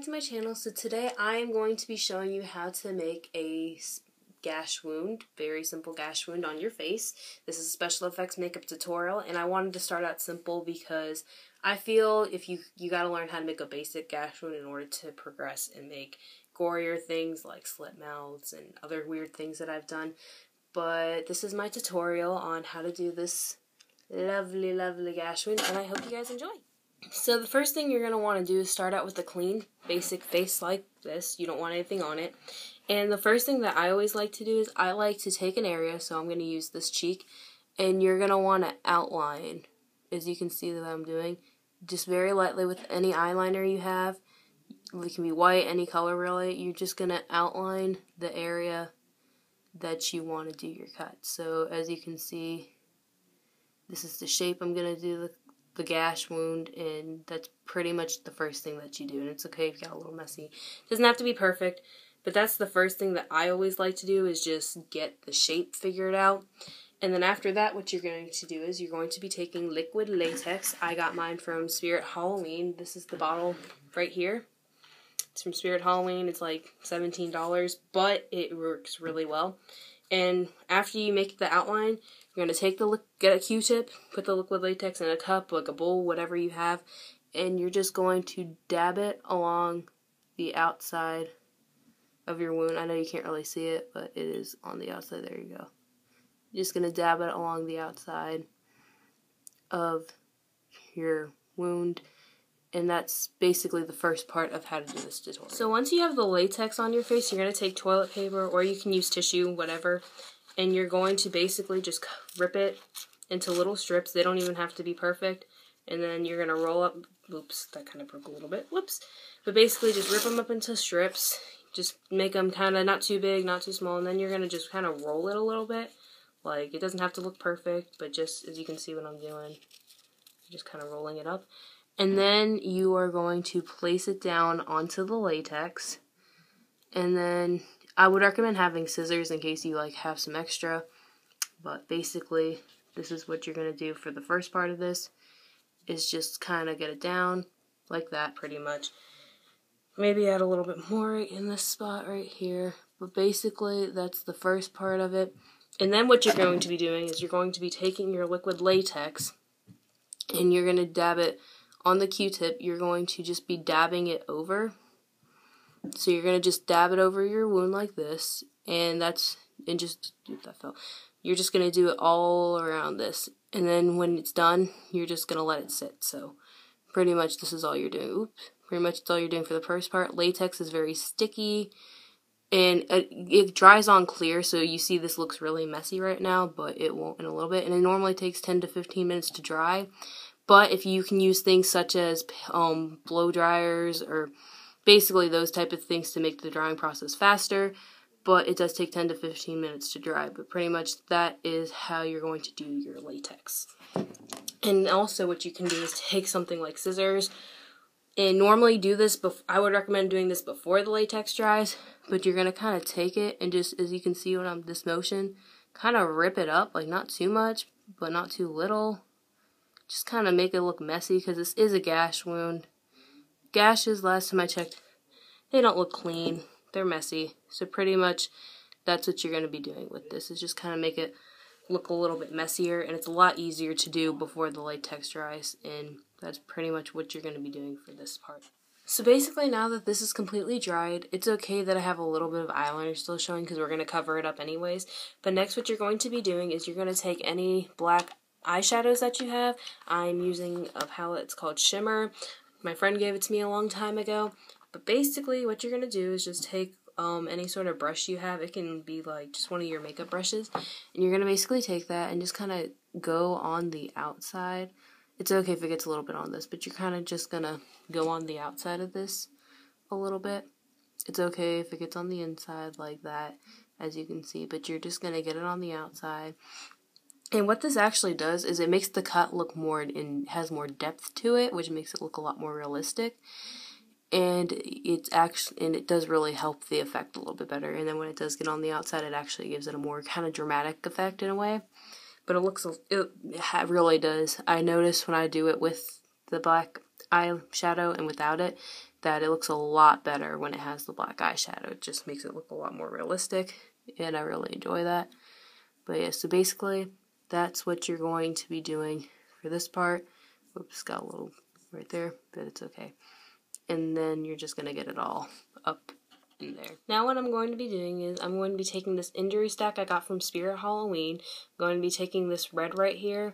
back to my channel. So today I am going to be showing you how to make a gash wound, very simple gash wound on your face. This is a special effects makeup tutorial, and I wanted to start out simple because I feel if you got to learn how to make a basic gash wound in order to progress and make gorier things like slit mouths and other weird things that I've done. But this is my tutorial on how to do this lovely gash wound, and I hope you guys enjoy. So the first thing you're going to want to do is start out with a clean, basic face like this. You don't want anything on it. And the first thing that I always like to do is I like to take an area, so I'm going to use this cheek, and you're going to want to outline, as you can see that I'm doing, just very lightly with any eyeliner you have. It can be white, any color really. You're just going to outline the area that you want to do your cut. So as you can see, this is the shape I'm going to do the gash wound, and that's pretty much the first thing that you do. And it's okay if you got a little messy. It doesn't have to be perfect, but that's the first thing that I always like to do, is just get the shape figured out. And then after that, what you're going to do is you're going to be taking liquid latex. I got mine from Spirit Halloween. This is the bottle right here. It's from Spirit Halloween. It's like $17, but it works really well. And after you make the outline, you're going to get a Q-tip, put the liquid latex in a cup, like a bowl, whatever you have, and you're just going to dab it along the outside of your wound. I know you can't really see it, but it is on the outside. There you go. You're just going to dab it along the outside of your wound, and that's basically the first part of how to do this tutorial. So once you have the latex on your face, you're going to take toilet paper, or you can use tissue, whatever, and you're going to basically just rip it into little strips. They don't even have to be perfect. And then you're going to roll up, oops, that kind of broke a little bit, whoops. But basically just rip them up into strips. Just make them kind of not too big, not too small, and then you're going to just kind of roll it a little bit. Like, it doesn't have to look perfect, but just as you can see what I'm doing, just kind of rolling it up. And then you are going to place it down onto the latex, and then I would recommend having scissors in case you have some extra, but basically this is what you're going to do for the first part of this, is just kind of get it down like that pretty much. Maybe add a little bit more in this spot right here, but basically that's the first part of it. And then what you're going to be doing is you're going to be taking your liquid latex and you're going to dab it on the Q-tip. You're going to just be dabbing it over. So you're going to just dab it over your wound like this, and you're just going to do it all around this. And then when it's done, you're just going to let it sit. So pretty much this is all you're doing. Oops. Pretty much that's all you're doing for the first part. Latex is very sticky, and it dries on clear, so you see this looks really messy right now, but it won't in a little bit. And it normally takes 10 to 15 minutes to dry. But if you can use things such as blow dryers, or basically those type of things to make the drying process faster, but it does take 10 to 15 minutes to dry. But pretty much that is how you're going to do your latex. And also what you can do is take something like scissors, and normally do this, I would recommend doing this before the latex dries, but you're going to kind of take it and just, as you can see when I'm this motion, kind of rip it up, like not too much, but not too little. Just kind of make it look messy, because this is a gash wound. Gashes, last time I checked, they don't look clean. They're messy. So pretty much that's what you're going to be doing with this, is just kind of make it look a little bit messier, and it's a lot easier to do before the latex dries, and that's pretty much what you're going to be doing for this part. So basically now that this is completely dried, it's okay that I have a little bit of eyeliner still showing, because we're going to cover it up anyways. But next what you're going to be doing is you're going to take any black eyeshadows that you have. I'm using a palette, it's called Shimmer. My friend gave it to me a long time ago. But basically what you're going to do is just take any sort of brush you have. It can be like just one of your makeup brushes. And you're going to basically take that and just kind of go on the outside. It's okay if it gets a little bit on this, but you're kind of just going to go on the outside of this a little bit. It's okay if it gets on the inside like that, as you can see, but you're just going to get it on the outside. And what this actually does is it makes the cut look more, and has more depth to it, which makes it look a lot more realistic. And it does really help the effect a little bit better. And then when it does get on the outside, it actually gives it a more kind of dramatic effect in a way. But it really does. I notice when I do it with the black eyeshadow and without it, that it looks a lot better when it has the black eyeshadow. It just makes it look a lot more realistic, and I really enjoy that. But yeah, so basically, that's what you're going to be doing for this part. Oops, got a little right there, but it's okay. And then you're just going to get it all up in there. Now what I'm going to be doing is I'm going to be taking this injury stack I got from Spirit Halloween. I'm going to be taking this red right here,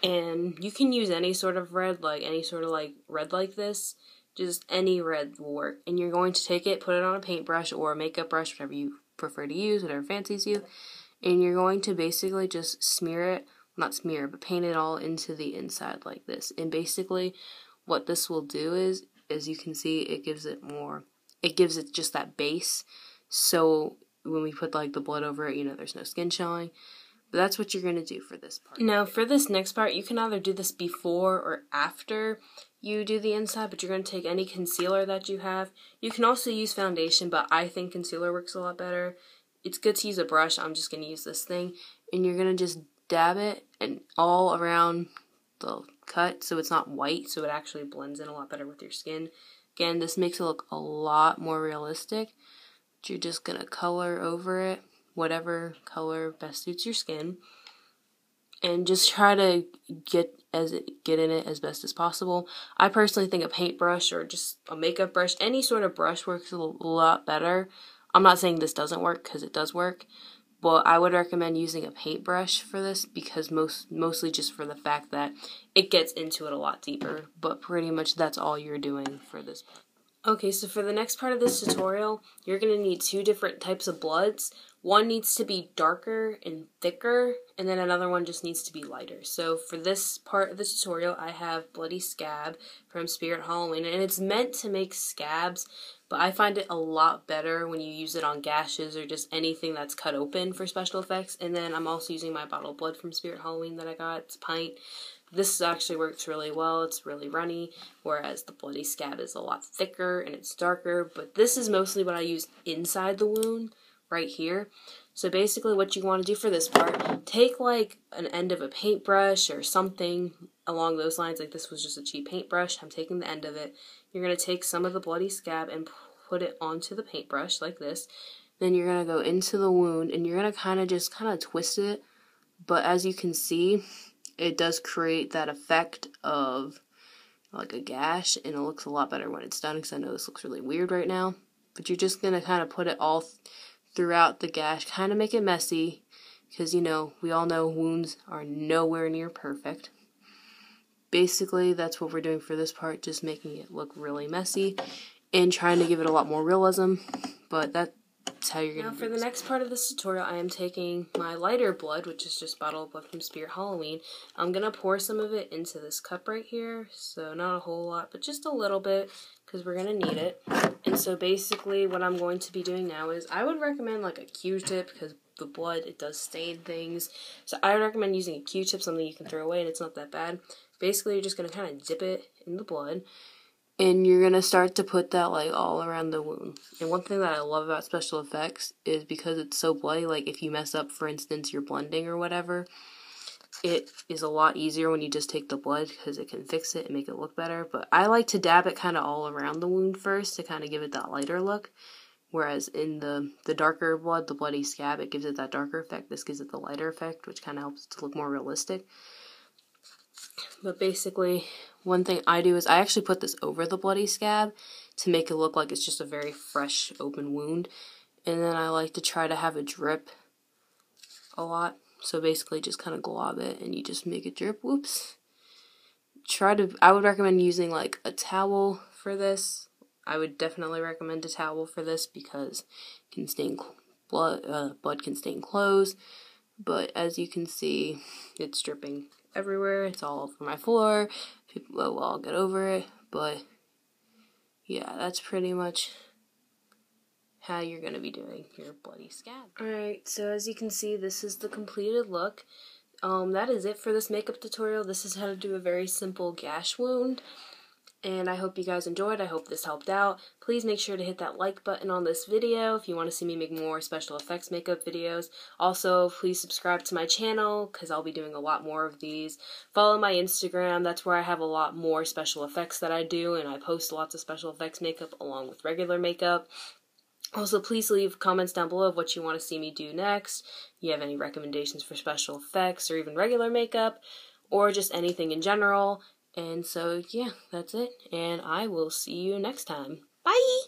and you can use any sort of red, like any sort of like red like this. Just any red will work. And you're going to take it, put it on a paintbrush or a makeup brush, whatever you prefer to use, whatever fancies you. And you're going to basically just smear it, not smear, but paint it all into the inside like this. And basically what this will do is, as you can see, it gives it just that base. So when we put like the blood over it, you know, there's no skin showing. But that's what you're going to do for this part. Now for this next part, you can either do this before or after you do the inside, but you're going to take any concealer that you have. You can also use foundation, but I think concealer works a lot better. It's good to use a brush. I'm just going to use this thing. And you're going to just dab it and all around the cut so it's not white, so it actually blends in a lot better with your skin. Again, this makes it look a lot more realistic. But you're just going to color over it, whatever color best suits your skin. And just try to get in it as best as possible. I personally think a paintbrush or just a makeup brush, any sort of brush works a lot better. I'm not saying this doesn't work, because it does work, but I would recommend using a paintbrush for this, because mostly just for the fact that it gets into it a lot deeper. But pretty much that's all you're doing for this part. Okay, so for the next part of this tutorial, you're going to need two different types of bloods. One needs to be darker and thicker, and then another one just needs to be lighter. So for this part of the tutorial, I have Bloody Scab from Spirit Halloween, and it's meant to make scabs, but I find it a lot better when you use it on gashes or just anything that's cut open for special effects. And then I'm also using my bottle of blood from Spirit Halloween that I got. It's a pint. This actually works really well. It's really runny, whereas the Bloody Scab is a lot thicker and it's darker. But this is mostly what I use inside the wound, right here. So basically what you want to do for this part, take like an end of a paintbrush or something along those lines. Like this was just a cheap paintbrush. I'm taking the end of it. You're going to take some of the Bloody Scab and put it onto the paintbrush like this. Then you're going to go into the wound and you're going to kind of twist it. But as you can see, it does create that effect of like a gash, and it looks a lot better when it's done, because I know this looks really weird right now. But you're just going to kind of put it all throughout the gash, kind of make it messy, because, you know, we all know wounds are nowhere near perfect. Basically, that's what we're doing for this part, just making it look really messy and trying to give it a lot more realism, but that's how you're going to do it. Now for the next part of this tutorial, I am taking my lighter blood, which is just bottle of blood from Spirit Halloween. I'm going to pour some of it into this cup right here, so not a whole lot, but just a little bit, because we're going to need it. And so basically what I'm going to be doing now is, I would recommend like a Q-tip, because the blood, it does stain things. So I would recommend using a Q-tip, something you can throw away and it's not that bad. Basically, you're just going to kind of dip it in the blood, and you're going to start to put that like all around the wound. And one thing that I love about special effects is because it's so bloody, like if you mess up, for instance, your blending or whatever, it is a lot easier when you just take the blood, because it can fix it and make it look better. But I like to dab it kind of all around the wound first to kind of give it that lighter look. Whereas in the darker blood, the Bloody Scab, it gives it that darker effect. This gives it the lighter effect, which kind of helps it to look more realistic. But basically, one thing I do is I actually put this over the Bloody Scab to make it look like it's just a very fresh, open wound. And then I like to try to have it drip a lot. So basically just kind of glob it and you just make it drip. Whoops. I would recommend using like a towel for this. I would definitely recommend a towel for this, because it can stain blood can stain clothes. But as you can see, it's dripping everywhere. It's all over my floor. People will all get over it. But yeah, that's pretty much how you're going to be doing your Bloody Scab. Alright, so as you can see, this is the completed look. That is it for this makeup tutorial. This is how to do a very simple gash wound. And I hope you guys enjoyed. I hope this helped out. Please make sure to hit that like button on this video if you want to see me make more special effects makeup videos. Also, please subscribe to my channel because I'll be doing a lot more of these. Follow my Instagram. That's where I have a lot more special effects that I do, and I post lots of special effects makeup along with regular makeup. Also, please leave comments down below of what you want to see me do next. You have any recommendations for special effects or even regular makeup, or just anything in general. And so, yeah, that's it. And I will see you next time. Bye!